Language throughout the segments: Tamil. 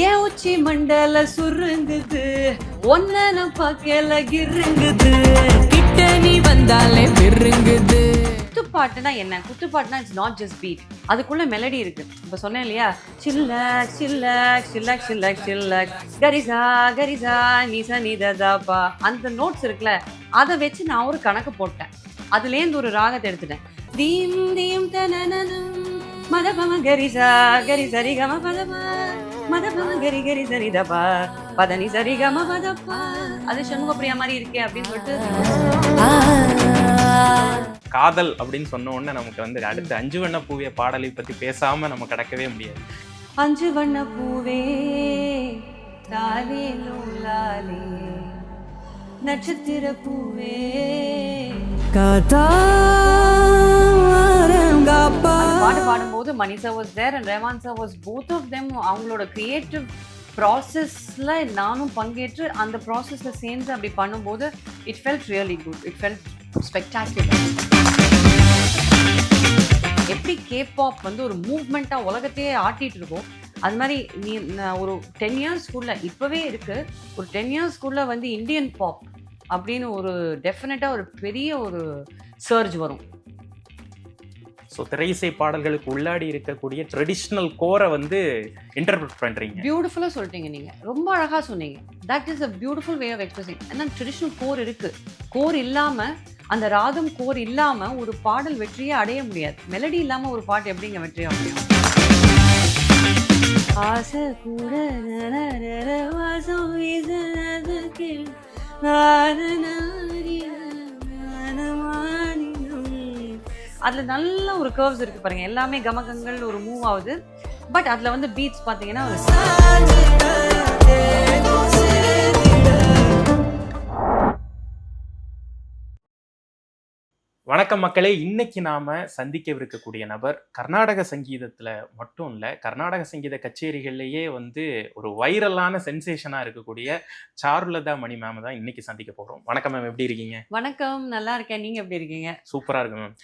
ஏன் உச்சி மண்டல சுருங்குது ஒன்ன பார்க்கல கிருங்குது கிட்ட நீ வந்தாலே விருங்குது. குத்துப்பாட்டுனா என்ன? குத்துப்பாட்டுனா இட்ஸ் நாட் ஜஸ்ட் பீட், அதுக்குள்ள மெலடி இருக்கு. இப்ப சொன்னேன் இல்லையா, சில்லக் சில்லக் சில்லக் சில்லக் சில்லக் கரிசா கரிசா நிசா நிததாப்பா, அந்த நோட்ஸ் இருக்குல்ல, அதை வச்சு நான் ஒரு கணக்கு போட்டேன். அதுலேருந்து ஒரு ராகத்தை எடுத்துட்டேன். தீம் தீம் தனனனம் மதபம கரிசா கரி சரி கம பதபா மதபம கரி கரி சரி தபா பதனி சரி கம பதப்பா. அது சண்முகப்பிரியா மாதிரி இருக்கே அப்படின்னு சொல்லிட்டு காதல் அப்படின்னு சொன்ன உடனே நமக்கு வந்து அடுத்து அஞ்சு வண்ண பூவிய பாடலை பத்தி பேசாம நம்ம கடக்கவே முடியாது. அஞ்சு வண்ண பூவே தாலே லோலாலே நட்சத்திர பூவே பாட்டு பாடும்போது Mani sir was there and Revan sir was both of them. அவங்களோட கிரியேட்டிவ் ப்ராசஸ்ல நானும் பங்கேற்று அந்த ப்ராசஸ்ல சேர்ந்து அப்படி பண்ணும்போது it felt really good, it felt spectacular. எப்படி கேபாப் வந்து ஒரு மூவ்மெண்ட்டாக உலகத்தையே ஆட்டிகிட்டு இருக்கோம், அது மாதிரி நீ ஒரு 10 இயர்ஸ்க்குள்ளே இப்போவே இருக்குது, ஒரு 10 இயர்ஸ்க்குள்ளே வந்து இந்தியன் பாப் அப்படின்னு ஒரு டெஃபினட்டாக ஒரு பெரிய ஒரு சர்ஜ் வரும். ஸோ திரையிசை பாடல்களுக்கு உள்ளாடி இருக்கக்கூடிய ட்ரெடிஷ்னல் கோரை வந்து இன்டர்பிரட் பண்ணுறீங்க. பியூட்டிஃபுல்லாக சொல்லிட்டீங்க நீங்கள், ரொம்ப அழகாக சொன்னீங்க. That is a beautiful way of expressing. ஏன்னா ட்ரெடிஷ்னல் கோர் இருக்குது, கோர் இல்லாமல், அந்த ராகம் கோர் இல்லாமல் ஒரு பாடல் வெற்றியே அடைய முடியாது. மெலடி இல்லாமல் ஒரு பாட்டு எப்படிங்க வெற்றியாக முடியும்? ஆசை கூட வாசம் வீசுனதுக்கு அதுல நல்ல ஒரு கர்வ்ஸ் இருக்கு பாருங்க, எல்லாமே கமகங்கள் ஒரு மூவ் ஆகுது. பட் அதுல வந்து பீட்ஸ் பாத்தீங்கன்னா வணக்கம் மக்களே, இன்னைக்கு நாம சந்திக்கவிருக்கக்கூடிய நபர் கர்நாடக சங்கீதத்துல மட்டும் இல்ல, கர்நாடக சங்கீத கச்சேரிகள்லயே வந்து ஒரு வைரலான சென்சேஷனா இருக்கக்கூடிய சாருலதா மணி மேம் தான் இன்னைக்கு சந்திக்க போறோம். வணக்கம் மேம், எப்படி இருக்கீங்க? வணக்கம், நல்லா இருக்கேன். நீங்க எப்படி இருக்கீங்க? சூப்பரா இருக்கு மேம்.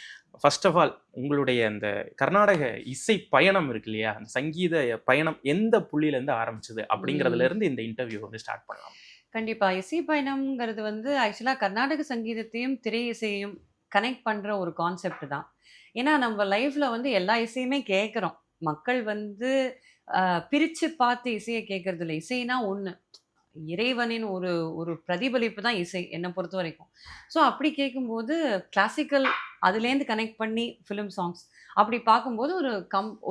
ஃபர்ஸ்ட் ஆஃப் ஆல், உங்களுடைய அந்த கர்நாடக இசை பயணம் இருக்கு இல்லையா, அந்த சங்கீத பயணம் எந்த புள்ளியில இருந்து ஆரம்பிச்சது அப்படிங்கறதுல இருந்து இந்த இன்டர்வியூ வந்து ஸ்டார்ட் பண்ணலாம். கண்டிப்பா. இசை பயணம்ங்கிறது வந்து ஆக்சுவலா கர்நாடக சங்கீதத்தையும் திரை இசையையும் கனெக்ட் பண்ணுற ஒரு கான்செப்ட் தான். ஏன்னா நம்ம லைஃப்பில் வந்து எல்லா இசையுமே கேட்குறோம். மக்கள் வந்து பிரித்து பார்த்து இசையை கேட்கறது இல்லை. இசைனா ஒன்று, இறைவனின் ஒரு ஒரு பிரதிபலிப்பு தான் இசை என்னை பொறுத்த வரைக்கும். ஸோ அப்படி கேட்கும்போது கிளாசிக்கல் அதுலேருந்து கனெக்ட் பண்ணி ஃபிலிம் சாங்ஸ் அப்படி பார்க்கும்போது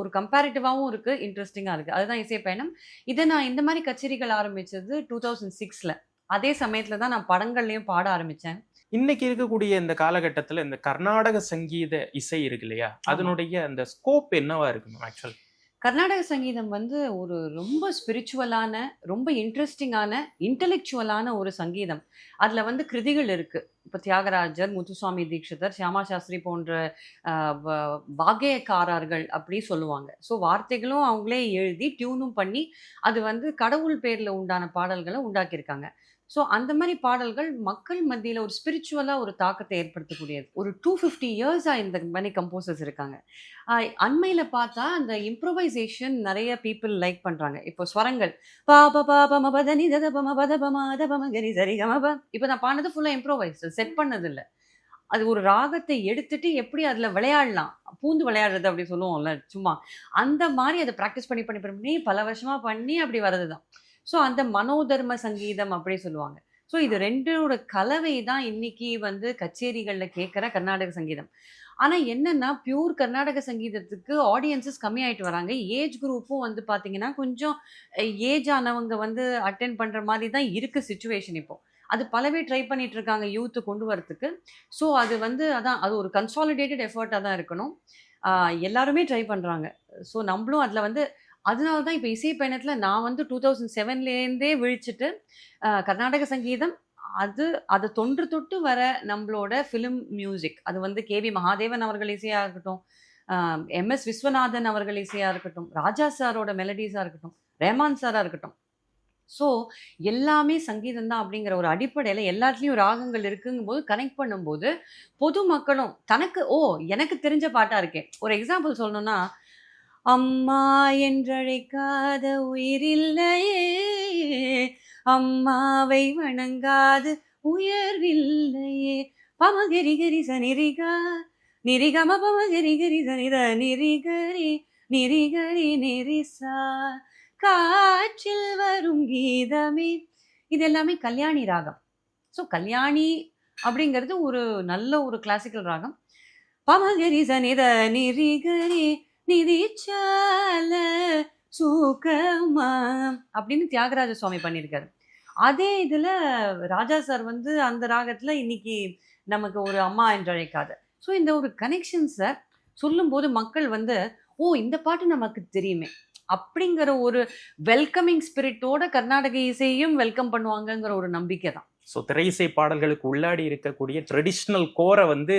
ஒரு கம்பேரிட்டிவாகவும் இருக்குது, இன்ட்ரெஸ்டிங்காக இருக்குது. அதுதான் இசை பயணம். இதை நான் இந்த மாதிரி கச்சேரிகள் ஆரம்பித்தது 2006. அதே சமயத்தில் தான் நான் படங்கள்லேயும் பாட ஆரம்பித்தேன். இன்னைக்கு இருக்கக்கூடிய இந்த காலகட்டத்துல இந்த கர்நாடக சங்கீத இசை இருக்கு இல்லையா, அதனுடைய அந்த ஸ்கோப் என்னவா இருக்கு ஆக்சுவல்? கர்நாடக சங்கீதம் வந்து ஒரு ரொம்ப ஸ்பிரிச்சுவலான, ரொம்ப இன்ட்ரெஸ்டிங்கான, இன்டெலெக்சுவலான ஒரு சங்கீதம். அதில் வந்து கிருதிகள் இருக்குது. இப்போ தியாகராஜர், முத்துசுவாமி தீட்சிதர், சியாமா சாஸ்திரி போன்ற வாகையக்காரர்கள் அப்படி சொல்லுவாங்க. ஸோ வார்த்தைகளும் அவங்களே எழுதி டியூனும் பண்ணி அது வந்து கடவுள் பேரில் உண்டான பாடல்களை உண்டாக்கியிருக்காங்க. ஸோ அந்த மாதிரி பாடல்கள் மக்கள் மத்தியில் ஒரு ஸ்பிரிச்சுவலாக ஒரு தாக்கத்தை ஏற்படுத்தக்கூடியது. ஒரு 250 இயர்ஸாக இந்த மாதிரி கம்போசர்ஸ் இருக்காங்க. அண்மையில் பார்த்தா அந்த இம்ப்ரோவைசேஷன் நிறைய பீப்புள் லைக் பண்ணுறாங்க. இப்போ ஸ்வரங்கள் பாப பாப மபதனி ததபம பதபம அதபம கரி சரி கமப, இப்போ நான் பாடினது ஃபுல்லாக இம்ப்ரோவைஸ், செட் பண்ணது இல்லை. அது ஒரு ராகத்தை எடுத்துட்டு எப்படி அதில் விளையாடலாம், பூந்து விளையாடுறது அப்படி சொல்லுவோம்ல, சும்மா அந்த மாதிரி அதை ப்ராக்டிஸ் பண்ணி பண்ணி பண்ணி பல வருஷமாக பண்ணி அப்படி வர்றது தான். ஸோ அந்த மனோதர்ம சங்கீதம் அப்படி சொல்லுவாங்க. ஸோ இது ரெண்டோட கலவை தான் இன்னைக்கு வந்து கச்சேரிகளில் கேட்குற கர்நாடக சங்கீதம். ஆனால் என்னென்னா, பியூர் கர்நாடக சங்கீதத்துக்கு ஆடியன்ஸஸ் கம்மியாயிட்டு வராங்க. ஏஜ் குரூப்பும் வந்து பார்த்தீங்கன்னா கொஞ்சம் ஏஜ் ஆனவங்க வந்து அட்டென்ட் பண்ணுற மாதிரி தான் இருக்குது சிச்சுவேஷன் இப்போ. அது பலவே ட்ரை பண்ணிட்டு இருக்காங்க யூத்து கொண்டு வரத்துக்கு. ஸோ அது வந்து அது ஒரு கன்சாலிடேட்டட் எஃபர்ட்டாக தான் இருக்கணும். எல்லாருமே ட்ரை பண்ணுறாங்க. ஸோ நம்மளும் அதில் வந்து அதனால தான் இப்போ இசை பயணத்தில் நான் வந்து 2007லேருந்தே விழிச்சிட்டு கர்நாடக சங்கீதம் அதை தொன்று தொட்டு வர நம்மளோட ஃபிலிம் மியூசிக், அது வந்து கேவி மகாதேவன் அவர்கள் இசையாக இருக்கட்டும், எம்எஸ் விஸ்வநாதன் அவர்கள் இசையாக இருக்கட்டும், ராஜா சாரோட மெலடிஸாக இருக்கட்டும், ரேமான் சாராக இருக்கட்டும். ஸோ எல்லாமே சங்கீதம் தான் அப்படிங்கிற ஒரு அடிப்படையில் எல்லாத்துலேயும் ராகங்கள் இருக்குங்கும்போது கனெக்ட் பண்ணும்போது பொதுமக்களும் எனக்கு தெரிஞ்ச பாட்டாக இருக்கேன். ஒரு எக்ஸாம்பிள் சொல்லணும்னா, அம்மா என்றழைக்காத உயிரில்லையே, அம்மாவை வணங்காது உயர்வில்லையே. பமகரி கரி சனிரிகா நிரிகம பமகரி கரி சனித நிரிகரி நிரிகரி நிரிசா காற்றில் வரும் கீதமே. இது எல்லாமே கல்யாணி ராகம். ஸோ கல்யாணி அப்படிங்கிறது ஒரு நல்ல ஒரு கிளாசிக்கல் ராகம். பமகரி சனித நிரிகரி நிதிச்சால சூக்கமா அப்படின்னு தியாகராஜ சுவாமி பண்ணியிருக்காரு. அதே இதுல ராஜா சார் வந்து அந்த ராகத்துல இன்னைக்கு நமக்கு ஒரு அம்மா என்றழைக்காத. ஸோ இந்த ஒரு கனெக்ஷன்ஸை சொல்லும்போது மக்கள் வந்து ஓ இந்த பாட்டு நமக்கு தெரியுமே அப்படிங்கிற ஒரு வெல்கமிங் ஸ்பிரிட்டோட கர்நாடக இசையும் வெல்கம் பண்ணுவாங்கங்கிற ஒரு நம்பிக்கை தான். ஸோ திரையிசை பாடல்களுக்கு உள்ளாடி இருக்கக்கூடிய ட்ரெடிஷ்னல் கோரை வந்து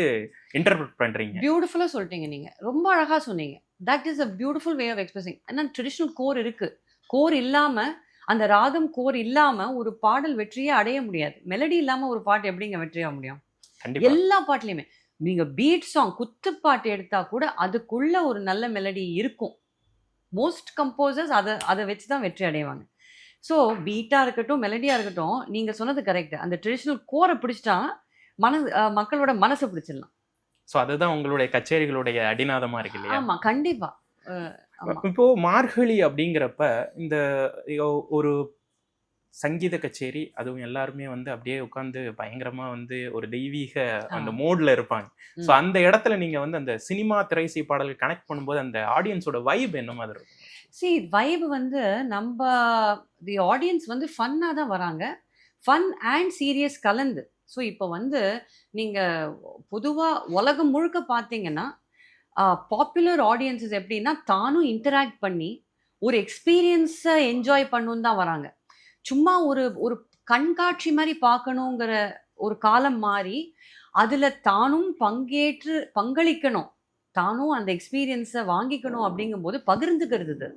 இன்டர்பிரட் பண்றீங்க. பியூட்டிஃபுல்லா சொல்லிட்டீங்க நீங்க. ரொம்ப அழகா சொன்னீங்க. That is a beautiful way of expressing. ஏன்னா ட்ரெடிஷ்னல் கோர் இருக்கு. கோர் இல்லாம அந்த ராகம் கோர் இல்லாம ஒரு பாடல் வெற்றியே அடைய முடியாது. மெலடி இல்லாம ஒரு பாட்டு எப்படிங்க வெற்றியாக முடியும்? கண்டிப்பா. எல்லா பாட்டுலயுமே நீங்க பீட் சாங் குத்துப்பாட்டு எடுத்தா கூட அதுக்குள்ள ஒரு நல்ல மெலடி இருக்கும். மோஸ்ட் கம்போசர்ஸ் அதை வச்சு தான் வெற்றி அடைவாங்க. ஸோ பீட்டா இருக்கட்டும் மெலடியா இருக்கட்டும், நீங்க சொன்னது கரெக்ட். அந்த ட்ரெடிஷ்னல் கோரை பிடிச்சிட்டா மக்களோட மனசை பிடிச்சிடலாம். ஸோ அதுதான் உங்களுடைய கச்சேரிகளுடைய அடிநாதமா இருக்கு இல்லையா? ஆமா கண்டிப்பா. ஆமா. இப்போ மார்கழி அப்படிங்கிறப்ப இந்த ஒரு சங்கீத கச்சேரி, அதுவும் எல்லாருமே வந்து அப்படியே உட்காந்து பயங்கரமா வந்து ஒரு தெய்வீக அந்த மோட்ல இருப்பாங்க. ஸோ அந்த இடத்துல நீங்க வந்து அந்த சினிமா திரைசை பாடல்கள் கனெக்ட் பண்ணும்போது அந்த ஆடியன்ஸோட வைப் என்ன மாதிரி இருக்கும்? வைப் வந்து நம்ம தி ஆடியன்ஸ் வந்து ஃபன்னா தான் வராங்க. ஃபன் அண்ட் சீரியஸ் கலந்து. ஸோ இப்போ வந்து நீங்க பொதுவா உலகம் முழுக்க பார்த்தீங்கன்னா, பாப்புலர் ஆடியன்ஸஸ் எப்படின்னா, தானும் இன்டராக்ட் பண்ணி ஒரு எக்ஸ்பீரியன்ஸை என்ஜாய் பண்ணணும்னு தான் வராங்க. சும்மா ஒரு ஒரு கண்காட்சி மாதிரி பார்க்கணுங்கிற ஒரு காலம் மாறி, அதில் தானும் பங்களிக்கணும். தானும் அந்த எக்ஸ்பீரியன்ஸை வாங்கிக்கணும் அப்படிங்கும்போது பகிர்ந்துக்கிறது இது.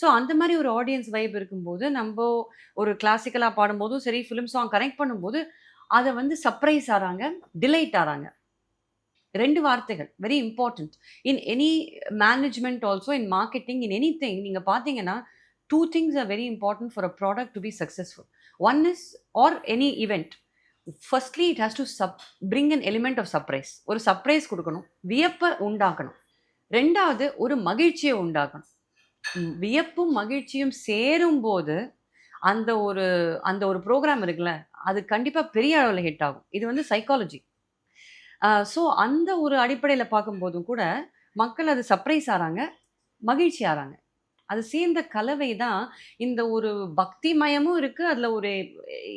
ஸோ அந்த மாதிரி ஒரு ஆடியன்ஸ் வைப் இருக்கும்போது, நம்ம ஒரு கிளாசிக்கலாக பாடும்போதும் சரி, ஃபிலிம் சாங் கனெக்ட் பண்ணும்போது, அதை வந்து சர்ப்ரைஸ் ஆகிறாங்க, டிலைட் ஆகிறாங்க. 2 வார்த்தைகள் very important. In any management also, in marketing, in anything நீங்க பார்த்தீங்கன்னா, 2 things are very important for a product to be successful. One is, or any event, firstly it has to bring an element of surprise. ஒரு சர்ப்ரைஸ் கொடுக்கணும், வியப்பை உண்டாக்கணும். 2வது ஒரு மகிழ்ச்சியை உண்டாக்கணும். வியப்பும் மகிழ்ச்சியும் சேரும்போது அந்த ஒரு ப்ரோக்ராம் இருக்குல்ல, அது கண்டிப்பா பெரிய அளவில் ஹிட் ஆகும். இது வந்து சைக்காலஜி. ஸோ அந்த ஒரு அடிப்படையில் பார்க்கும்போதும் கூட மக்கள் அது சர்ப்ரைஸ் ஆகிறாங்க, மகிழ்ச்சி ஆகிறாங்க. அது சேர்ந்த கலவை தான் இந்த ஒரு பக்திமயமும் இருக்குது, அதில்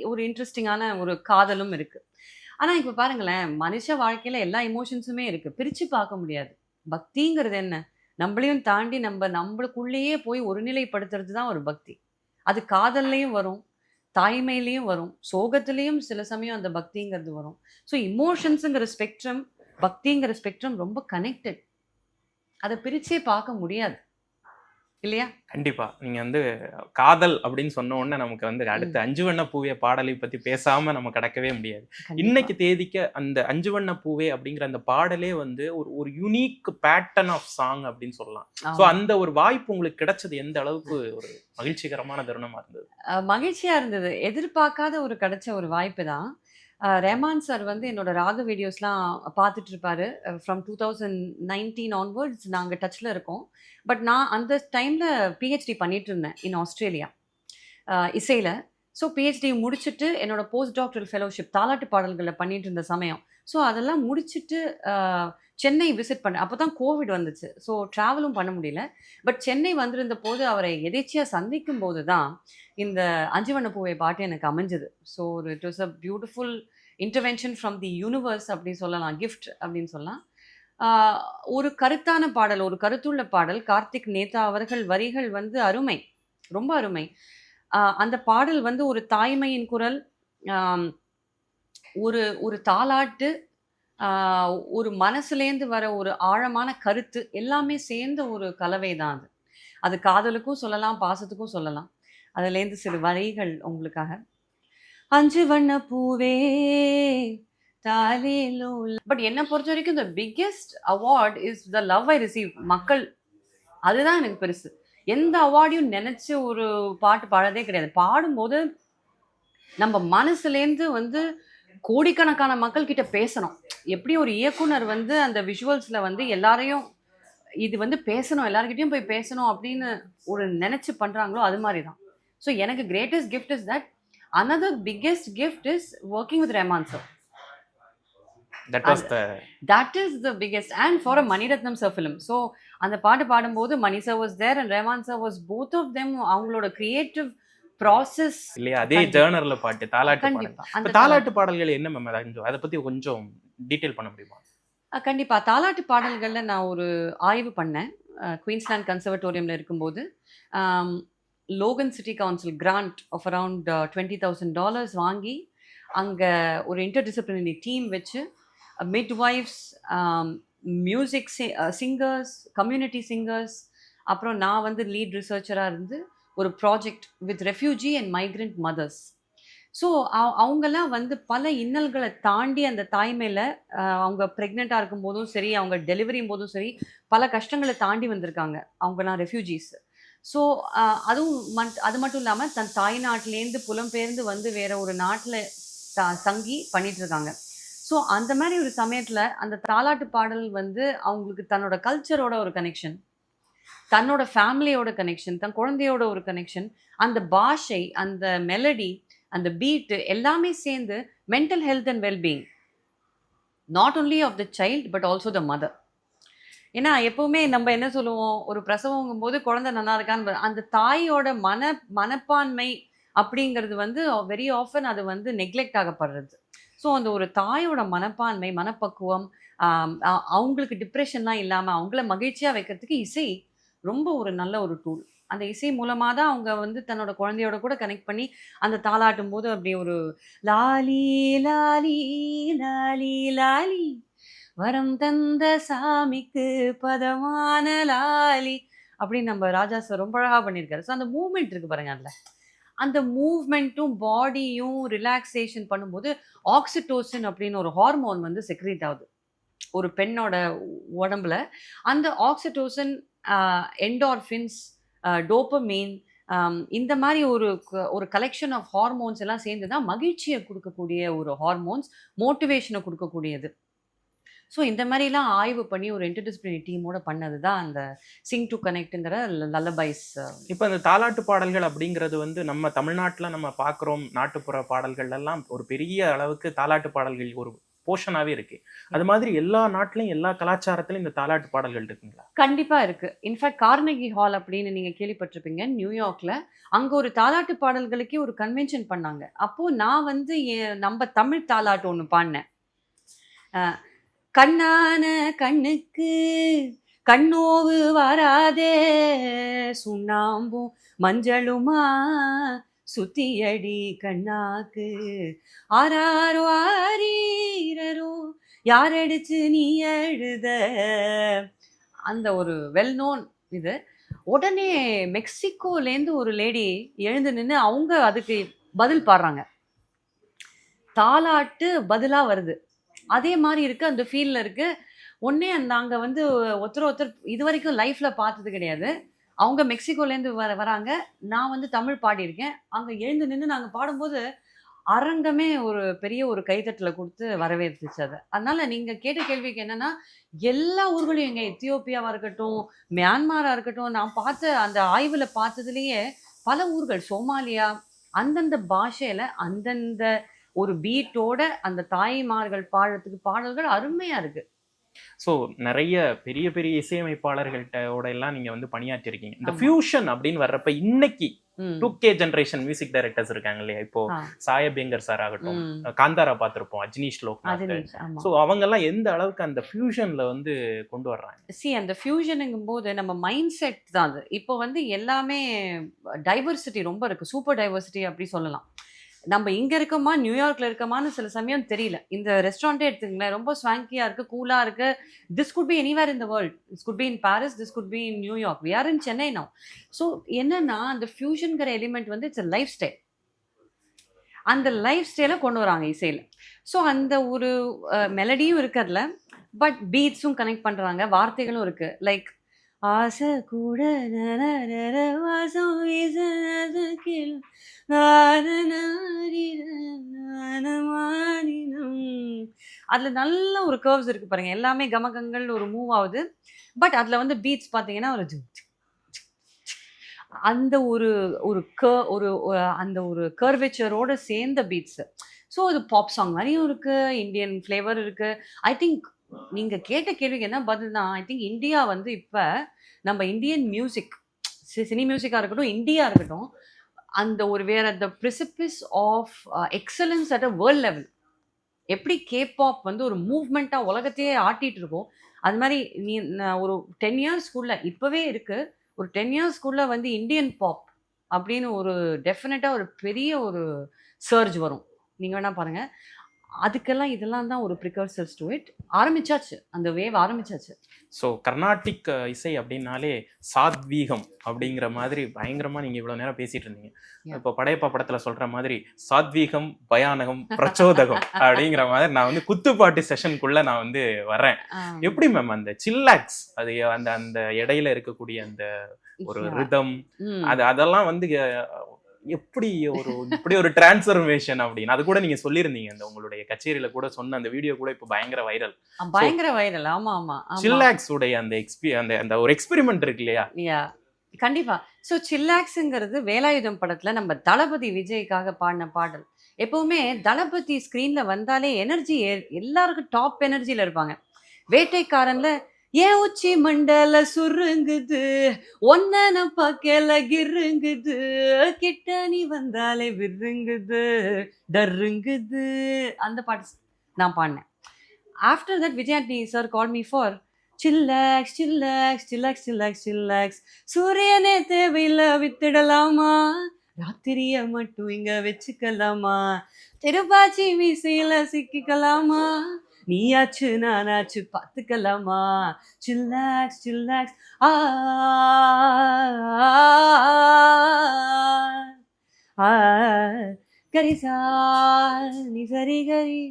ஒரு இன்ட்ரெஸ்டிங்கான ஒரு காதலும் இருக்குது. ஆனால் இப்போ பாருங்களேன், மனுஷ வாழ்க்கையில் எல்லா எமோஷன்ஸுமே இருக்குது, பிரித்து பார்க்க முடியாது. பக்திங்கிறது என்ன? நம்மளையும் தாண்டி நம்மளுக்குள்ளேயே போய் ஒருநிலைப்படுத்துறது தான் ஒரு பக்தி. அது காதல்லையும் வரும், தாய்மையிலையும் வரும், சோகத்திலையும் சில சமயம் அந்த பக்திங்கிறது வரும். ஸோ இமோஷன்ஸுங்கிற ஸ்பெக்ட்ரம், பக்திங்கிற ஸ்பெக்ட்ரம் ரொம்ப கனெக்டட். அதை பிரிச்சே பார்க்க முடியாது இல்லையா? கண்டிப்பா. நீங்க வந்து காதல் அப்படின்னு சொன்ன உடனே நமக்கு வந்து அடுத்து 5 வண்ண பூவே பாடலை பத்தி பேசாம நம்ம கடக்கவே முடியாது. இன்னைக்கு தேதிக்கு அந்த 5 வண்ண பூவே அப்படிங்கிற அந்த பாடலே வந்து ஒரு யூனிக் பேட்டர்ன் ஆஃப் சாங் அப்படின்னு சொல்லலாம். ஸோ அந்த ஒரு வாய்ப்பு உங்களுக்கு கிடைச்சது எந்த அளவுக்கு ஒரு மகிழ்ச்சிகரமான தருணமா இருந்தது? மகிழ்ச்சியா இருந்தது. எதிர்பார்க்காத கிடைச்ச ஒரு வாய்ப்பு தான். ரஹ்மான் சார் வந்து என்னோட ராக வீடியோஸ்லாம் பார்த்துட்டு இருப்பாரு. ஃப்ரம் 2019 ஆன்வர்ட்ஸ் நாங்கள் டச்சில் இருக்கோம். பட் நான் அந்த டைமில் பிஹெச்டி பண்ணிட்டு இருந்தேன் இன் ஆஸ்திரேலியா இசையில். ஸோ பிஹெச்டி முடிச்சுட்டு என்னோட போஸ்ட் டாக்டரல் ஃபெலோஷிப் தாலாட்டு பாடல்களில் பண்ணிட்டு இருந்த சமயம். ஸோ அதெல்லாம் முடிச்சுட்டு சென்னை விசிட் பண்ணேன். அப்போ தான் கோவிட் வந்துச்சு. ஸோ ட்ராவலும் பண்ண முடியல. பட் சென்னை வந்திருந்த போது அவரை எதேச்சியாக சந்திக்கும் போது தான் இந்த 5 வண்ண பூவே பாட்டு எனக்கு அமைஞ்சது. So it was a beautiful intervention from the universe அப்படின்னு சொல்லலாம், கிஃப்ட் அப்படின்னு சொல்லலாம். ஒரு கருத்தான பாடல், ஒரு கருத்துள்ள பாடல். கார்த்திக் நேதா அவர்கள் வரிகள் வந்து அருமை, ரொம்ப அருமை. அந்த பாடல் வந்து ஒரு தாய்மையின் குரல், ஒரு தாலாட்டு, ஒரு மனசுலேருந்து வர ஒரு ஆழமான கருத்து, எல்லாமே சேர்ந்த ஒரு கலவை தான் அது. அது காதலுக்கும் சொல்லலாம், பாசத்துக்கும் சொல்லலாம். அதுலேருந்து சில வரிகள் உங்களுக்காக. 5 வண்ண பூவே தாலேலோ. பட் என்னை பொறுத்த வரைக்கும் the biggest award is the love I receive. மக்கள் அதுதான் எனக்கு பெருசு. எந்த அவார்டையும் நினைச்சு ஒரு பாட்டு பாடுறதே கிடையாது. பாடும்போது நம்ம மனசுலேருந்து வந்து கோடிக்கணக்கான மக்கள் கிட்ட பேசணும். எப்படி ஒரு இயக்குனர் வந்து அந்த விஷுவல்ஸ்ல வந்து எல்லாரையும் இது வந்து பேசணும், எல்லார்கிட்டயும் போய் பேசணும் அப்படின்னு ஒரு நினைச்சு பண்றாங்களோ அது மாதிரி தான். ஸோ எனக்கு greatest gift is that. Another biggest gift is working with Rahman sir. That was the that is the biggest and for a Mani Ratnam sir film. So அந்த பாட்டு பாடும்போது Mani sir was there and Rahman sir was both of them. அவங்களோட கிரியேட்டிவ் ப்ராசஸ் இல்லையா, அதே ஜேர்னர்ல பாட்டு தாலாட்டு பாடல். கண்டிப்பா. இப்ப அந்த தாலாட்டு பாடல்கள் என்ன மேம், அதை பத்தி கொஞ்சம் டீடைல் பண்ண முடியுமா? கண்டிப்பா. தாலாட்டு பாடல்கள்ல நான் ஒரு ஆய்வு பண்ணேன். குயின்ஸ்லாண்ட் கன்சர்வேட்டோரியம்ல இருக்கும்போது, ஆம், Logan city council grant of around $20,000 வாங்கி, அங்க ஒரு இன்டர்டிசிப்ளினரி டீம் வச்சு midwives, music singers, community singers, அப்புறம் நான் வந்து லீட் ரிசர்ச்சரா இருந்து ஒரு project with refugee and migrant mothers. So அவங்கெல்லாம் வந்து பல இன்னல்களை தாண்டி அந்த தாய்மையில அவங்க ப்ரெக்னெண்ட்டாக இருக்கும்போதும் சரி, அவங்க டெலிவரியும் போதும் சரி, பல கஷ்டங்களை தாண்டி வந்திருக்காங்க. அவங்கலாம் ரெஃப்யூஜிஸ். ஸோ அது மட்டும் இல்லாமல் தன் தாய் நாட்டிலேருந்து புலம்பெயர்ந்து வந்து வேற ஒரு நாட்டில் தங்கி பண்ணிட்டு இருக்காங்க. ஸோ அந்த மாதிரி ஒரு சமயத்தில் அந்த தாலாட்டு பாடல் வந்து அவங்களுக்கு தன்னோட கல்ச்சரோட ஒரு கனெக்ஷன், தன்னோட ஃபேமிலியோட கனெக்ஷன், தன் குழந்தையோட ஒரு கனெக்ஷன், அந்த பாஷை, அந்த மெலடி, அந்த பீட்டு எல்லாமே சேர்ந்து mental health and wellbeing, not only of the child but also the mother. ஏன்னா எப்பவுமே நம்ம என்ன சொல்லுவோம், ஒரு பிரசவங்கும் போது குழந்தை நல்லா இருக்கான்னு, அந்த தாயோட மனப்பான்மை அப்படிங்கிறது வந்து வெரி ஆஃபன் அது வந்து நெக்லெக்ட் ஆகப்படுறது. ஸோ அந்த ஒரு தாயோட மனப்பான்மை, மனப்பக்குவம், அவங்களுக்கு டிப்ரெஷன்லாம் இல்லாமல் அவங்கள மகிழ்ச்சியாக வைக்கிறதுக்கு இசை ரொம்ப ஒரு நல்ல ஒரு டூல். அந்த இசை மூலமாக தான் அவங்க வந்து தன்னோட குழந்தையோட கூட கனெக்ட் பண்ணி அந்த தாலாட்டும் போது அப்படியே ஒரு லாலி லாலி லாலி லாலி வரம் தந்த சாமிக்கு பதமான லாலி அப்படின்னு நம்ம ராஜா சார் ரொம்ப அழகாக பண்ணியிருக்காரு. ஸோ அந்த மூவ்மெண்ட் இருக்கு பாருங்க, அதில் அந்த மூவ்மெண்ட்டும் பாடியும் ரிலாக்ஸேஷன் பண்ணும்போது ஆக்சிடோசின் அப்படின்னு ஒரு ஹார்மோன் வந்து செக்ரீட் ஆகுது ஒரு பெண்ணோட உடம்புல. அந்த ஆக்சிடோசின், என்டார்ஃபின்ஸ், டோபமைன், இந்த மாதிரி ஒரு கலெக்ஷன் ஆஃப் ஹார்மோன்ஸ் எல்லாம் சேர்ந்து தான் மகிழ்ச்சியை கொடுக்கக்கூடிய ஒரு ஹார்மோன்ஸ், மோட்டிவேஷனை கொடுக்கக்கூடியது. ஸோ இந்த மாதிரிலாம் ஆய்வு பண்ணி ஒரு இன்டர்டிசிப்ளினரி டீமோட பண்ணது தான் அந்த சிங் டு கனெக்ட்டுங்கிற லல்லபைஸ். இப்போ இந்த தாலாட்டு பாடல்கள் அப்படிங்கிறது வந்து நம்ம தமிழ்நாட்டில் நம்ம பார்க்குறோம், நாட்டுப்புற பாடல்கள் எல்லாம் ஒரு பெரிய அளவுக்கு தாலாட்டு பாடல்கள் ஒரு போர்ஷனாகவே இருக்கு. அது மாதிரி எல்லா நாட்டிலையும் எல்லா கலாச்சாரத்திலும் இந்த தாலாட்டு பாடல்கள் இருக்குங்களா? கண்டிப்பா இருக்கு. இன்ஃபேக்ட் கார்னகி ஹால் அப்படின்னு நீங்க கேள்விப்பட்டிருப்பீங்க நியூயார்க்ல. அங்க ஒரு தாலாட்டு பாடல்களுக்கே ஒரு கன்வென்ஷன் பண்ணாங்க. அப்போ நான் வந்து நம்ம தமிழ் தாலாட்டு ஒன்று பாடினேன். கண்ணான கண்ணுக்கு கண்ணோவு வராதே, சுண்ணாம்பும் மஞ்சளுமா சுத்தியடி கண்ணாக்கு, ஆராரோ ஆரீரோ யாரடிச்சு நீ எழுத. அந்த ஒரு வெல் நோன் இது. உடனே மெக்சிகோலேருந்து ஒரு லேடி எழுந்து நின்று அவங்க அதுக்கு பதில் பாடுறாங்க. தாலாட்டு பதிலாக வருது. அதே மாதிரி இருக்கு, அந்த ஃபீல்ல இருக்கு. ஒன்னே நாங்க வந்து ஒருத்தர் இது வரைக்கும் லைஃப்ல பார்த்தது கிடையாது. அவங்க மெக்சிகோலேருந்து வராங்க, நான் வந்து தமிழ் பாடியிருக்கேன். அங்க எழுந்து நின்று நாங்க பாடும்போது அரங்கமே ஒரு பெரிய ஒரு கைத்தட்டல கொடுத்து வரவேற்றுச்சு அதை. அதனால நீங்க கேட்ட கேள்விக்கு என்னன்னா, எல்லா ஊர்களையும், எங்க எத்தியோப்பியாவா இருக்கட்டும், மியான்மாரா இருக்கட்டும், நான் பார்த்த அந்த ஆய்வுல பார்த்ததுலேயே பல ஊர்கள், சோமாலியா, அந்தந்த பாஷையில அந்தந்த ஒரு பீட்டோட அந்த தாய்மார்கள் பாடுறதுக்கு பாடல்கள் அருமையா இருக்கு. ஸோ நிறைய பெரிய பெரிய இசையமைப்பாளர்கள்ட்டோட எல்லாம் நீங்க வந்து பணியாற்றிருக்கீங்க. இந்த ஃபியூஷன் அப்படின்னு வர்றப்ப இன்னைக்கு 2K ஜெனரேஷன் மியூசிக் டைரக்டர்ஸ் இருக்காங்க இல்லையா, இப்போ சாயபேங்கர் சார் ஆகட்டும், காந்தாரா பார்த்திருப்போம், அஜ்னீஷ் லோக்நாத். ஸோ அவங்க எல்லாம் எந்த அளவுக்கு அந்த ஃபியூஷன்ல வந்து கொண்டு வர்றாங்க? அந்த ஃபியூஷனுங்கும் போது நம்ம மைண்ட் செட் தான் அது. இப்போ வந்து எல்லாமே டைவர்சிட்டி ரொம்ப இருக்கு, சூப்பர் டைவர்சிட்டி அப்படி சொல்லலாம். நம்ம இங்க இருக்கோமா நியூயார்க்ல இருக்கோமான்னு சில சமயம் தெரியல. இந்த ரெஸ்டாரண்டே எடுத்துக்கங்களேன், ரொம்ப ஸ்வாங்கியா இருக்கு, கூலா இருக்கு. This could be anywhere in the world. This could be in Paris, this could be in New York. We are in Chennai now. So என்னன்னா அந்த ஃபியூஷன்கிற எலிமெண்ட் வந்து இட்ஸ் லைஃப் ஸ்டைல். அந்த லைஃப் ஸ்டைலை கொண்டு வராங்க இசையில. ஸோ அந்த ஒரு மெலடியும் இருக்கிறதுல, பட் பீட்ஸும் கனெக்ட் பண்றாங்க, வார்த்தைகளும் இருக்கு. லைக் ஆசை கூட நரநர வாசம் வீசுனது கீழ் நாதனாரிர நானமானினம். அதுல நல்ல ஒரு கர்வ்ஸ் இருக்கு பாருங்க. எல்லாமே கமகங்கள் ஒரு மூவ் ஆகுது. பட் அதுல வந்து பீட்ஸ் பாத்தீங்கன்னா ஒரு அந்த ஒரு ஒரு ஒரு அந்த ஒரு கர்வேச்சரோட சேர்ந்த பீட்ஸ். ஸோ அது பாப் சாங் மாதிரியும் இருக்கு, இந்தியன் ஃப்ளேவர் இருக்கு. ஐ திங்க் நீங்க கேட்ட கேள்விக்கு என்ன பதில்னா, ஐ திங்க் இந்தியா வந்து இப்ப நம்ம இந்தியன் மியூசிக், சினி மியூசிக்கா இருக்கட்டும், இந்தியா இருக்கட்டும், அந்த ஒரு வேற the principles of excellence at a world level. எப்படி கேபாப் வந்து ஒரு மூவ்மெண்ட்டா உலகத்தையே ஆட்டிட்டு இருக்கோம், அது மாதிரி ஒரு 10 இயர்ஸ்க்குள்ள இப்பவே இருக்கு. ஒரு 10 இயர்ஸ்க்குள்ள வந்து இந்தியன் பாப் அப்படின்னு ஒரு டெஃபினட்டா ஒரு பெரிய ஒரு சர்ஜ் வரும். நீங்க வேணா பாருங்க. அதுக்கெல்லாம் இதெல்லாம் தான் ஒரு ப்ரிகர்சர்ஸ் டு இட். ஆரம்பிச்சாச்சு. அந்த வேவ் ஆரம்பிச்சாச்சு. ஸோ கர்நாடிக் இசை அப்படின்னாலே சாத்வீகம் அப்படிங்கிற மாதிரி பயங்கரமா நீங்க இவ்வளவு நேரம் பேசிட்டு இருந்தீங்க. Yeah. இப்போ படையப்பா படத்துல சொல்ற மாதிரி சாத்வீகம், பயானகம், பிரச்சோதகம் அப்படிங்கிற மாதிரி நான் வந்து குத்துப்பாட்டு செஷனுக்குள்ள நான் வந்து வர்றேன். எப்படி மேம் அந்த சில்லாக்ஸ், அது அந்த அந்த இடையில இருக்கக்கூடிய அந்த ஒரு ரிதம், அதெல்லாம் வந்து எப்படி இப்படி ஒரு டிரான்ஸ்ஃபர்மேஷன் அப்படின்னு அது கூட நீங்க சொல்லியிருந்தீங்க. அந்த உங்களுடைய கச்சேரியில கூட சொன்ன அந்த வீடியோ கூட இப்போ பயங்கர வைரல். ஆமா ஆமா. சில்லாக்ஸ் உடைய அந்த அந்த ஒரு எக்ஸ்பெரிமெண்ட் இருக்கு இல்லையா? கண்டிப்பா. ஸோ சில்லாக்ஸுங்கிறது வேலாயுதம் படத்துல நம்ம தளபதி விஜய்க்காக பாடின பாடல். எப்பவுமே தளபதி ஸ்கிரீன்ல வந்தாலே எனர்ஜி எல்லாருக்கும் டாப் எனர்ஜியில இருப்பாங்க. வேட்டைக்காரன்ல ஏன் உச்சி மண்டல சுருங்குது, ஒன்ன பார்க்கல கிருங்குது, கிட்ட நீ வந்தாலே விருங்குது டருங்குது, அந்த பாட்டு நான் பாடினேன். After that Vijay Antony sir call me for chillax chillax chillax chillax chillax, சூரியனே தேவையில்லை வித்துடலாமா, ராத்திரிய மட்டும் இங்க வச்சுக்கலாமா, திருப்பாச்சி மீசையில சிக்கிக்கலாமா, நீயாச்சு நானாச்சு பார்த்துக்கலாமா, சில்லாக்ஸ் சில்லாக்ஸ் கரிசா நீ சரி கரி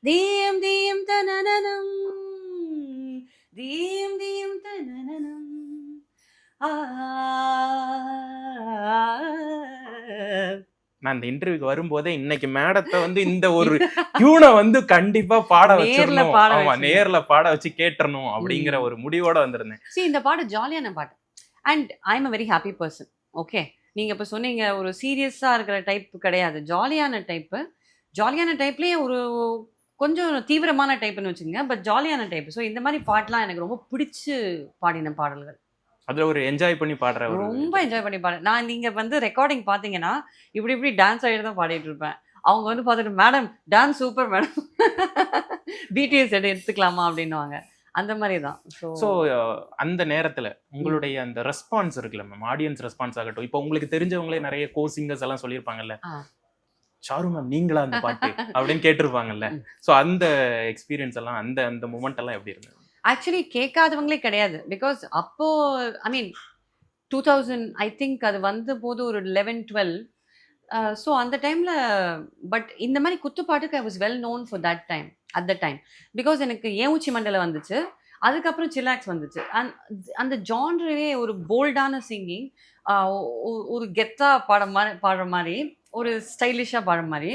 தீயம் தீயம் தனனம் தீயம் தீயம் தனனம். நான் இந்த இன்டர்வியூக்கு வரும்போதே இன்னைக்கு மேடத்தை வந்து இந்த ஒரு டியூனை வந்து கண்டிப்பா பாட வச்சிடணும், ஆமா நேர்ல பாட வச்சு கேட்டறணும் அப்படிங்கிற ஒரு முடிவோட வந்திருந்தேன். இந்த பாட்டு ஜாலியான பாட்டு. And I am a very happy person. Okay, நீங்க இப்ப சொன்னீங்க ஒரு சீரியஸா இருக்கிற டைப் கிடையாது, ஜாலியான டைப். ஜாலியான டைப்லயே ஒரு கொஞ்சம் தீவிரமான டைப்னு வச்சுக்கோங்க, பட் ஜாலியான டைப். ஸோ இந்த மாதிரி பாட்டுலாம் எனக்கு ரொம்ப பிடிச்சு பாடின பாடல்கள். அதுல ஒரு என்ஜாய் பண்ணி பாடுற, ரொம்ப என்ஜாய் பண்ணி பாடுறேன். நான் நீங்க வந்து ரெக்கார்டிங் பாத்தீங்கன்னா இப்படி இப்படி டான்ஸ் ஆகிட்டு தான் பாடிட்டு இருப்பேன். அவங்க வந்து பார்த்துட்டு madam dance super madam, BTS எடுத்துக்கலாமா அப்படின்னுவாங்க. அந்த மாதிரி தான். ஸோ அந்த நேரத்துல உங்களுடைய அந்த ரெஸ்பான்ஸ் இருக்குல்ல மேம், ஆடியன்ஸ் ரெஸ்பான்ஸ் ஆகட்டும், இப்போ உங்களுக்கு தெரிஞ்சவங்களே நிறைய சிங்கர்ஸ் எல்லாம் சொல்லியிருப்பாங்கல்ல, சாரு மேம் நீங்களா அந்த பாட்டு அப்படின்னு கேட்டிருப்பாங்கல்ல. ஸோ அந்த எக்ஸ்பீரியன்ஸ் எல்லாம் அந்த அந்த மூமெண்ட் எல்லாம் எப்படி இருந்தது? ஆக்சுவலி கேட்காதவங்களே கிடையாது. பிகாஸ் அப்போ ஐ மீன் 2000 ஐ திங்க் அது வந்த போது ஒரு 11-12. ஸோ அந்த டைமில் பட் இந்த மாதிரி குத்துப்பாட்டுக்கு I was well known for that time at the time. Because எனக்கு ஏன் உச்சி மண்டல வந்துச்சு, அதுக்கப்புறம் சில்லாக்ஸ் வந்துச்சு. அந்த ஜான்ரே ஒரு போல்டான சிங்கிங், ஒரு கெத்தா பாடுற மாதிரி, ஒரு ஸ்டைலிஷாக பாடுற மாதிரி,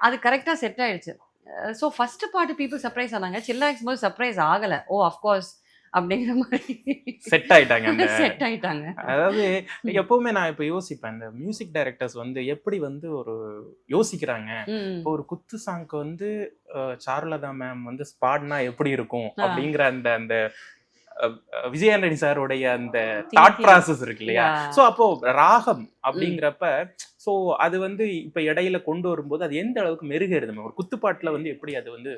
அது கரெக்டாக செட் ஆயிடுச்சு. ஸோ ஃபர்ஸ்ட் பாட்டு பீப்புள் சர்ப்ரைஸ் ஆனாங்க, சில்லாக்ஸ் போது சர்ப்ரைஸ் ஆகலை. ஓ அஃப்கோர்ஸ் அப்படிங்கிற மாதிரி செட் ஆயிட்டாங்க. செட் ஆயிட்டாங்க. அதாவது எப்பவுமே நான் இப்போ யோசிப்பேன், இந்த மியூசிக் டைரக்டர்ஸ் வந்து எப்படி வந்து ஒரு யோசிக்கிறாங்க, இப்போ ஒரு குத்து சாங்க்கு வந்து சாருலதா மேம் வந்து பாடினா எப்படி இருக்கும் அப்படிங்கிற அந்த அந்த விஜய் ஆண்டனி சாருடைய அந்த தாட் ப்ராசஸ் இருக்கு இல்லையா. சோ அப்போ ராகம் அப்படிங்கிறப்ப சோ அது வந்து இப்ப இடையில கொண்டு வரும்போது அது எந்த அளவுக்கு மெருகேறுது ஒரு குத்துப்பாட்டுல வந்து எப்படி அது வந்து?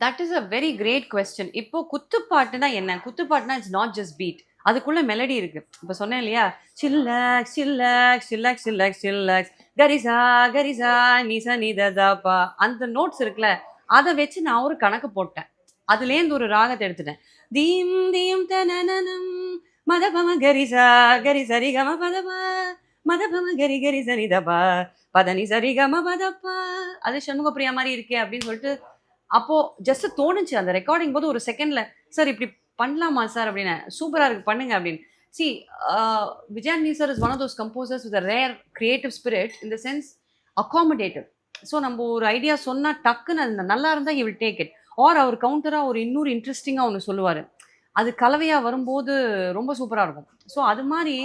That is a very great question. இப்போ குத்துப்பாட்டுனா என்ன? குத்துப்பாட்டுனா இட்ஸ் நாட் ஜஸ்ட் பீட், அதுக்குள்ள மெலடி இருக்கு. இப்போ சொன்னேன் இல்லையா, chillax chillax chillax chillax chillax கரிசா கரிசா நிசா நிததாப்பா, அந்த நோட்ஸ் இருக்குல்ல, அதை வச்சு நான் ஒரு கணக்கு போட்டேன். அதுலேருந்து ஒரு ராகத்தை எடுத்துட்டேன். தீம் தீம் தனனம் மதபம கரிசா கரி சரி கம பதபா மதபம கரி கரி சரி தபா பதனி சரி கம பதப்பா. அது சண்முகப்பிரியா மாதிரி இருக்கே அப்படின்னு சொல்லிட்டு அப்போ ஜஸ்ட் தோணுச்சு அந்த ரெக்கார்டிங் போது ஒரு செகண்ட்ல, சார் இப்படி பண்ணலாமா சார் அப்படின்னு, சூப்பரா இருக்கு பண்ணுங்க அப்படின்னு. See, Vijayanathan sir is one of those composers with a rare creative spirit in the sense accommodative. So நம்ம ஒரு ஐடியா சொன்னால் டக்குன்னு அது நல்லா இருந்தால் he will take it. Or அவர் கவுண்டராக ஒரு இன்னொரு இன்ட்ரெஸ்டிங்காக ஒன்று சொல்லுவார். அது கலவையாக வரும்போது ரொம்ப சூப்பராக இருக்கும். ஸோ அது மாதிரி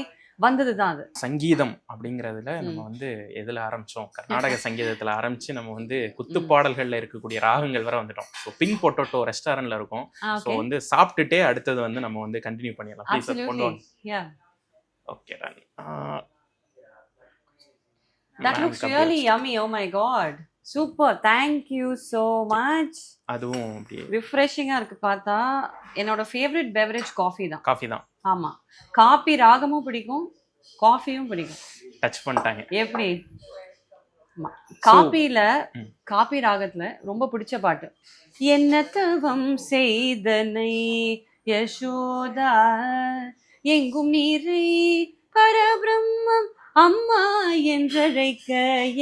வந்தது தான் அது. சங்கீதம் அப்படிங்கிறதுல நம்ம வந்து எதில் ஆரம்பித்தோம், கர்நாடக சங்கீதத்தில் ஆரம்பித்து நம்ம வந்து குத்து பாடல்களில் இருக்கக்கூடிய ராகங்கள் வரை வந்துட்டோம். ஸோ பிங்க் பொட்டோட்டோ ரெஸ்டாரண்ட்டில் இருக்கும். ஸோ வந்து சாப்பிட்டுட்டே அடுத்தது வந்து நம்ம வந்து கண்டினியூ பண்ணிடலாம். ப்ளீஸ் சார் கொண்டு வாங்க. Okay done. That looks really yummy. Oh my god. Super. Thank you so much. அதுவும் அப்படியே ரிஃப்ரெஷிங்காக இருக்குது பார்த்தா. என்னோட ஃபேவரட் பெவரேஜ் காஃபி தான். காஃபி தான். ஆமாம், காபி ராகமும் பிடிக்கும், காஃபியும் பிடிக்கும். டச் பண்ணிட்டாங்க. எப்படி காப்பியில் காபி ராகத்தில் ரொம்ப பிடிச்ச பாட்டு என்ன தவம் செய்தனை யசோதா எங்கும் நீரை பரபிரம்மம் அம்மா என்றழைக்க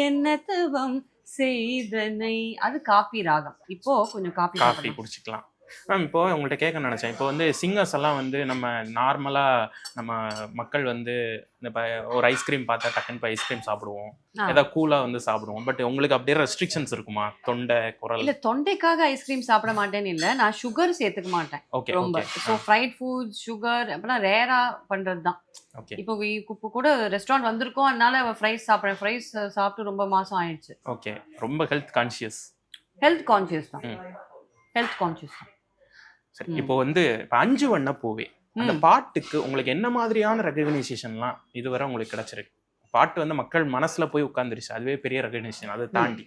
என்ன தவம் செய்தனை. அது காபி ராகம். இப்போ கொஞ்சம் காபி குடிச்சிக்கலாம். மேம் இப்போ உங்கள்கிட்ட கேட்க நினச்சேன், இப்போ வந்து சிங்கர்ஸ் எல்லாம் வந்து நம்ம நார்மலாக நம்ம மக்கள் வந்து இந்த ஒரு ஐஸ்கிரீம் பார்த்தா டக்குன்னு இப்போ ஐஸ்கிரீம் சாப்பிடுவோம், ஏதாவது கூலாக வந்து சாப்பிடுவோம். பட் உங்களுக்கு அப்படியே ரெஸ்ட்ரிக்ஷன்ஸ் இருக்குமா? தொண்டை குரல் இல்லை, தொண்டைக்காக ஐஸ்கிரீம் சாப்பிட மாட்டேன்னு இல்லை, நான் சுகர் சேர்த்துக்க மாட்டேன். ஓகே ரொம்ப. ஸோ ஃப்ரைட் ஃபுட் சுகர் அப்படின்னா ரேராக பண்ணுறது தான். ஓகே. இப்போ கூட ரெஸ்டாரண்ட் வந்திருக்கோம், அதனால ஃப்ரைஸ் சாப்பிட்றேன். ஃப்ரைஸ் சாப்பிட்டு ரொம்ப மாதம் ஆயிடுச்சு. ஓகே. ரொம்ப ஹெல்த் கான்ஷியஸ் தான். ஹெல்த் கான்ஷியஸ் தான். சரி, இப்போ வந்து இப்போ 5 வண்ண பூவே அந்த பாட்டுக்கு உங்களுக்கு என்ன மாதிரியான ரெகக்னைசேஷன்லாம் இதுவரை உங்களுக்கு கிடைச்சிருக்கு? பாட்டு வந்து மக்கள் மனசுல போய் உட்காந்துருச்சு, அதுவே பெரிய ரெகக்னைசேஷன். அதை தாண்டி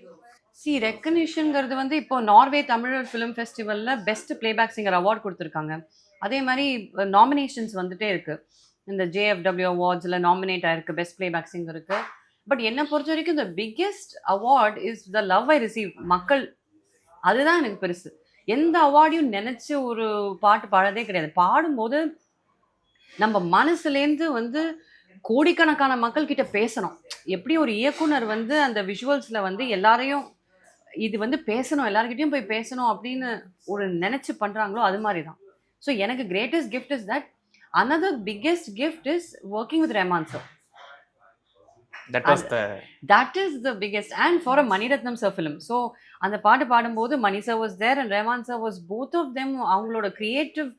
ரெக்கக்னிஷன்ங்கிறது வந்து இப்போ நார்வே தமிழ் ஃபிலிம் ஃபெஸ்டிவலில் பெஸ்ட் பிளேபேக் சிங்கர் அவார்ட் கொடுத்துருக்காங்க. அதே மாதிரி நாமினேஷன்ஸ் வந்துட்டே இருக்கு. இந்த JFW அவார்ட்ஸில் நாமினேட் ஆயிருக்கு பெஸ்ட் பிளேபேக் சிங்கருக்கு. பட் என்னை பொறுத்த வரைக்கும் இந்த biggest award is the love I receive. மக்கள், அதுதான் எனக்கு பெருசு. எந்த அவார்டையும் நினச்சி ஒரு பாட்டு பாடதே கிடையாது. பாடும்போது நம்ம மனசுலேருந்து வந்து கோடிக்கணக்கான மக்கள் கிட்ட பேசணும். எப்படி ஒரு இயக்குனர் வந்து அந்த விஷுவல்ஸில் வந்து எல்லாரையும் இது வந்து பேசணும், எல்லாருக்கிட்டையும் போய் பேசணும் அப்படின்னு ஒரு நினச்சி பண்ணுறாங்களோ அது மாதிரி தான். ஸோ எனக்கு greatest gift is that. another biggest gift is working with Rahman sir. That is the biggest. And for a Mani Ratnam sir film. So அந்த பாட்டு பாடும்போது Mani sir was there and Rahman sir was, both of them அவங்களோட கிரியேட்டிவ்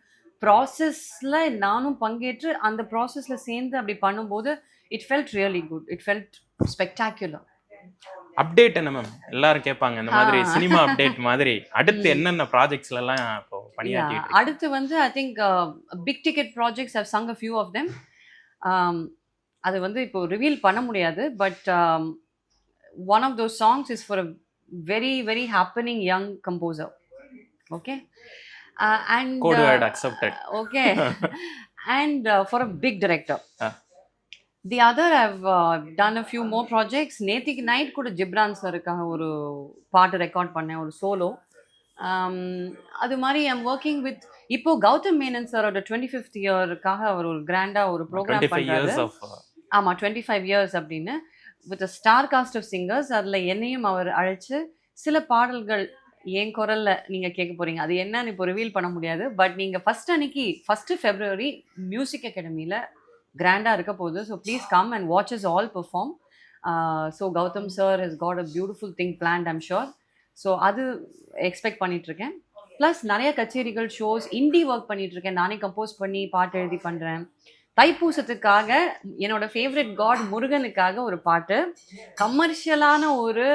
ப்ராசஸில் நானும் பங்கேற்று அந்த ப்ராசஸில் சேர்ந்து அப்படி பண்ணும்போது it felt really good. It felt spectacular. Update என்ன மேம் எல்லாரும் கேட்பாங்க, இந்த மாதிரி சினிமா அப்டேட் மாதிரி அடுத்து என்னென்ன ப்ராஜெக்ட்ஸ்ல எல்லாம் இப்போ பணியாற்றிட்டு? அடுத்து வந்து I think big ticket projects have sung a few of them. அது வந்து இப்போ ரிவீல் பண்ண முடியாது. But one of those songs is for a very very happening young composer. Okay. And code word accepted. Okay. And for a big director. The other I've done a few more projects. நேத்திக்கு நைட் கூட ஜிப்ரான் சருக்காக ஒரு பாட்டு ரெக்கார்ட் பண்ணேன், ஒரு சோலோ. அது மாதிரி ஐம் ஒர்க்கிங் வித் இப்போ கௌதம் மேனன் சாரோட 25th இயருக்காக அவர் ஒரு கிராண்டாக ஒரு ப்ரோக்ராம் பண்ணுறாரு. ஆமாம், 25 years அப்படின்னு, with a star cast of singers. அதில் என்னையும் அவர் அழைச்சி சில பாடல்கள் என் குரலில் நீங்கள் கேட்க போகிறீங்க. அது என்னன்னு இப்போ ரிவீல் பண்ண முடியாது. பட் நீங்கள் ஃபஸ்ட்டு February மியூசிக் அகாடமியில் கிராண்டாக இருக்க போகுது. So please come and watch us all perform. So Gautham sir has got a beautiful thing planned, I'm sure. So அது எக்ஸ்பெக்ட் பண்ணிகிட்ருக்கேன். ப்ளஸ் நிறைய கச்சேரிகள், ஷோஸ், இண்டி ஒர்க் பண்ணிகிட்ருக்கேன். நானே கம்போஸ் பண்ணி பாட்டு எழுதி பண்ணுறேன். தைப்பூசத்துக்காக என்னோட ஃபேவரட் காட் முருகனுக்காக ஒரு பாட்டு, கமர்ஷியலான ஒரு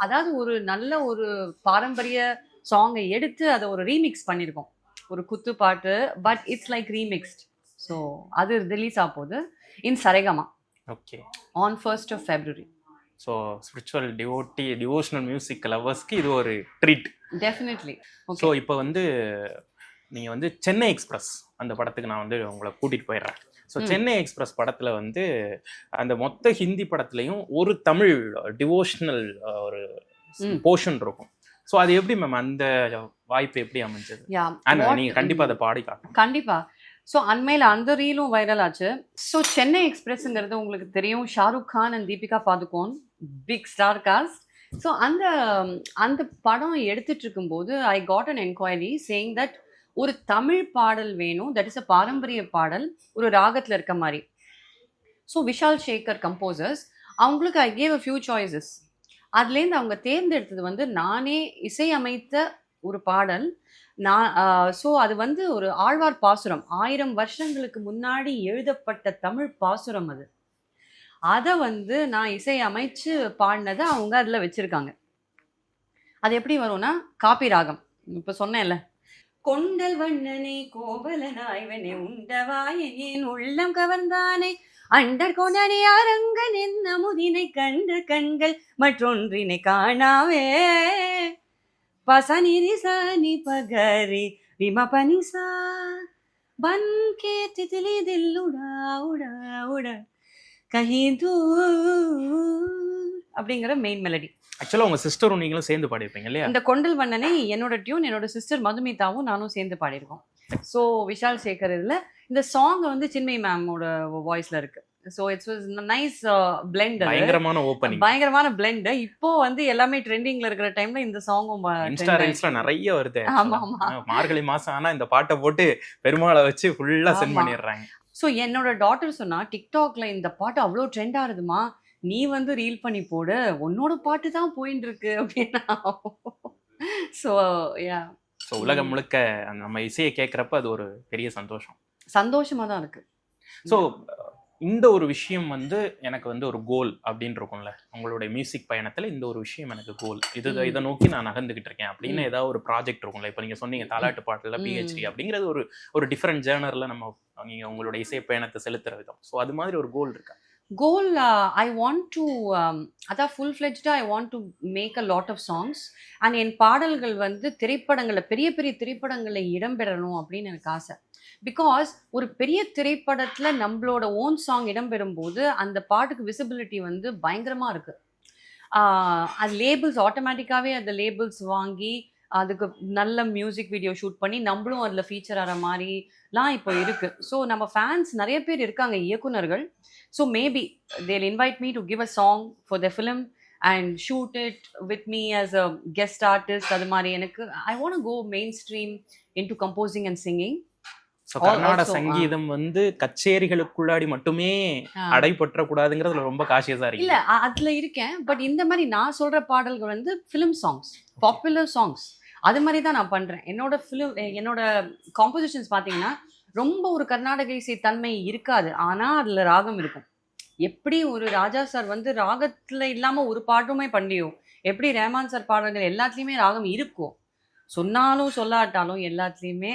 அதாவது ஒரு நல்ல ஒரு பாரம்பரிய சாங்கை எடுத்து அதை ஒரு ரீமிக்ஸ் பண்ணியிருக்கோம், ஒரு குத்து பாட்டு. But it's like remixed. So அது ரிலீஸ் ஆக போகுது in Saregama. Okay. On 1st of February. So spiritual devotional music லவர்ஸ்க்கு இது ஒரு ட்ரீட். டெஃபினெட்லி. ஸோ இப்போ வந்து நீங்கள் வந்து சென்னை எக்ஸ்பிரஸ் அந்த படத்துக்கு நான் வந்து உங்களை கூட்டிகிட்டு போயிடுறேன். ஸோ சென்னை எக்ஸ்பிரஸ் படத்தில் வந்து அந்த மொத்த ஹிந்தி படத்துலையும் ஒரு தமிழ் டிவோஷனல் ஒரு போர்ஷன் இருக்கும். ஸோ அது எப்படி மேம் அந்த வாய்ப்பு எப்படி அமைஞ்சது? நீங்கள் கண்டிப்பாக அதை பாடி காட்டணும். கண்டிப்பாக. ஸோ அண்மையில் அந்த ரீலும் வைரல் ஆச்சு. ஸோ சென்னை எக்ஸ்பிரஸ்ங்கிறது உங்களுக்கு தெரியும், Shahrukh Khan and Deepika Padukone, big star cast. So அந்த படம் எடுத்துட்டு இருக்கும்போது I got an enquiry saying that ஒரு தமிழ் பாடல் வேணும், தட் இஸ் அ பாரம்பரிய பாடல், ஒரு ராகத்துல இருக்க மாதிரி. ஸோ விஷால் சேகர் கம்போசர்ஸ், அவங்களுக்கு I gave a few choices. அதுலேருந்து அவங்க தேர்ந்தெடுத்தது வந்து நானே இசையமைத்த ஒரு பாடல். நான் ஸோ அது வந்து ஒரு ஆழ்வார் பாசுரம். 1000 வருஷங்களுக்கு முன்னாடி எழுதப்பட்ட தமிழ் பாசுரம் அது. அத வந்து நான் இசையமைச்சு பாடுனத அவங்க அதுல வச்சிருக்காங்க. அது எப்படி வரும்னா, காப்பி ராகம். இப்ப சொன்னேன்ல. கொண்டல் வண்ணனே கோவலனாய்வனே உண்டவாயேன் உள்ளம் கவர்ந்தானே அண்டர் கொண்டனே அரங்கன் என்ன முதினை கண்ட கண்கள் மற்றொன்றினை காணாவே பசனிரி சனி பகரி விம பனிசா பன் கே திதிலி தில் உடா உடா உடா கஹி தூர் அப்படிங்கிற மெயின் மெலடி. ஆக்சுவலா உங்க சிஸ்டரும் நீங்களும் சேர்ந்து பாடிருப்பீங்க இல்லையா? இந்த கொண்டல் வண்ணனை என்னோட டியூன், என்னோட சிஸ்டர் மதுமிதாவும் நானும் சேர்ந்து பாடியிருக்கோம். ஸோ விஷால் சேகர் இதில் இந்த சாங் வந்து சின்மயி மேமோட வாய்ஸ்ல இருக்கு. So it's was nice blend. பயங்கரமான ஓப்பனிங், பயங்கரமான பிளெண்ட். இப்போ வந்து எல்லாமே ட்ரெண்டிங்ல இருக்கிற டைம்ல இந்த சாங்கும் இன்ஸ்டா ரீல்ஸ்ல நிறைய வருது. ஆமா ஆமா, மார்கழி மாசம் ஆனா இந்த பாட்டை போட்டு பெருமாளை வச்சு ஃபுல்லா சென்ட் பண்ணிடுறாங்க. ஸோ என்னோட டாட்டர் சொன்னா, டிக்டாக்ல இந்த பாட்டு அவ்வளோ ட்ரெண்ட் ஆகுதுமா, நீ வந்து ரீல் பண்ணி போடு, உன்னோட பாட்டு தான் போயின்னு இருக்கு அப்படின்னா. ஸோ யா, ஸோ உலகம் முழுக்க நம்ம இசையை கேட்குறப்ப அது ஒரு பெரிய சந்தோஷம், சந்தோஷமா தான் இருக்கு. ஸோ இந்த ஒரு விஷயம் வந்து எனக்கு வந்து ஒரு கோல் அப்படின்னு இருக்கும்ல, உங்களுடைய மியூசிக் பயணத்துல இந்த ஒரு விஷயம் எனக்கு கோல், இதை நோக்கி நான் நகர்ந்துகிட்டு இருக்கேன் அப்படின்னு ஏதாவது ஒரு ப்ராஜெக்ட் இருக்கும்ல. இப்போ நீங்க சொன்னீங்க தாலாட்டு பாட்டுல பிஹெச்டி அப்படிங்கிறது ஒரு டிஃப்ரெண்ட் ஜேர்னர்ல நம்ம நீங்க உங்களோட இசை பயணத்தை செலுத்துற விதம். ஸோ அது மாதிரி ஒரு கோல் இருக்கா? கோல், ஐ வாண்ட் டு அதான் ஃபுல் ஃப்ளெஜ்டாக I want to make a lot of songs. And என் பாடல்கள் வந்து திரைப்படங்களில், பெரிய பெரிய திரைப்படங்களில் இடம்பெறணும் அப்படின்னு எனக்கு ஆசை. பிகாஸ் ஒரு பெரிய திரைப்படத்தில் நம்மளோட ஓன் சாங் இடம்பெறும்போது அந்த பாட்டுக்கு விசிபிலிட்டி வந்து பயங்கரமாக இருக்குது. அது லேபிள்ஸ் ஆட்டோமேட்டிக்காகவே அந்த லேபிள்ஸ் வாங்கி அதுக்கு நல்ல மியூசிக் வீடியோ ஷூட் பண்ணி நம்மளும் அதில் ஃபீச்சர் ஆகிற மாதிரிலாம் இப்போ இருக்குது. ஸோ நம்ம ஃபேன்ஸ் நிறைய பேர் இருக்காங்க, இயக்குனர்கள். So maybe they'll invite me to give a song for their film and shoot it with me as a guest artist. அது மாதிரி எனக்கு I want to go mainstream into composing and singing. Karnataka சங்கீதம் வந்து கச்சேரிகளுக்குள்ளாடி மட்டுமே அடைபற்ற கூடாதுங்கிறதுல ரொம்ப காஷியஸா இருக்கு. இல்ல அதுல இருக்கேன், பட் இந்த மாதிரி நான் சொல்ற பாடல்கள் வந்து ஃபிலிம் சாங்ஸ், பாப்புலர் சாங்ஸ், அது மாதிரி தான் நான் பண்றேன். என்னோட காம்போசிஷன்ஸ் பாத்தீங்கன்னா ரொம்ப ஒரு கர்நாடக இசை தன்மை இருக்காது, ஆனா அதுல ராகம் இருக்கும். எப்படி ஒரு ராஜா சார் வந்து ராகத்துல இல்லாம ஒரு பாட்டுமே பண்ணியும், எப்படி ரஹ்மான் சார் பாடல்கள் எல்லாத்துலயுமே ராகம் இருக்கும், சொன்னாலும் சொல்லாட்டாலும் எல்லாத்துலயுமே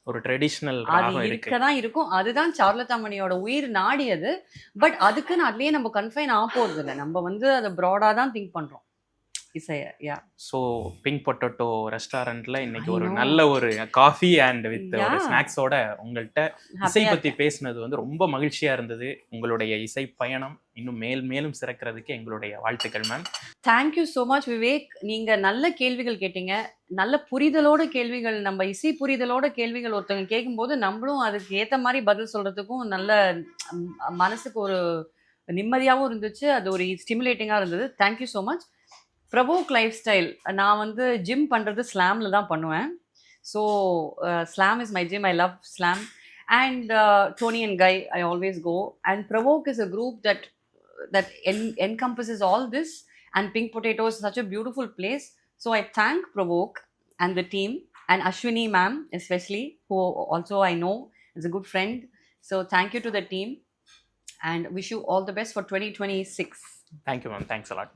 ஒரு ட்ரெடிஷனல் அது இருக்கதான் இருக்கும். அதுதான் சாருலதா மணியோட உயிர் நாடியது. பட் அதுக்குன்னு அதுலயே நம்ம கன்ஃபைன் ஆக போறது இல்லை, நம்ம வந்து அதை ப்ராடா தான் திங்க் பண்றோம் இசைய. யா, ஸோ பிங்க் பொட்டேட்டோ ரெஸ்டாரண்ட்ல இன்னைக்கு ஒரு நல்ல ஒரு காஃபி அண்ட் வித் ஒரு ஸ்நாக்ஸோட உங்கள்கிட்ட இசை பத்தி பேசினது வந்து ரொம்ப மகிழ்ச்சியா இருந்தது. உங்களுடைய இசை பயணம் இன்னும் மேலும் சிறக்கிறதுக்கு எங்களுடைய வாழ்த்துக்கள் ma'am. Thank you so much Vivek. நீங்க நல்ல கேள்விகள் கேட்டீங்க, நல்ல புரிதலோட கேள்விகள், நம்ம இசை புரிதலோட கேள்விகள் ஒருத்தவங்க கேட்கும்போது நம்மளும் அதுக்கு ஏற்ற மாதிரி பதில் சொல்றதுக்கும் நல்ல மனசுக்கு ஒரு நிம்மதியாகவும் இருந்துச்சு, அது ஒரு ஸ்டிமுலேட்டிங்காக இருந்தது. Thank you so much. Provoke lifestyle, நான் வந்து ஜிம் பண்ணுறது ஸ்லாமில் தான் பண்ணுவேன். So Slam is my gym, I love Slam. And Tony and Guy, I always go. And Provoke is a group that encompasses all this. And Pink Potato is such a beautiful place. So I thank Provoke and the team, and Ashwini ma'am especially, who also I know is a good friend. So thank you to the team and wish you all the best for 2026. Thank you ma'am, thanks a lot.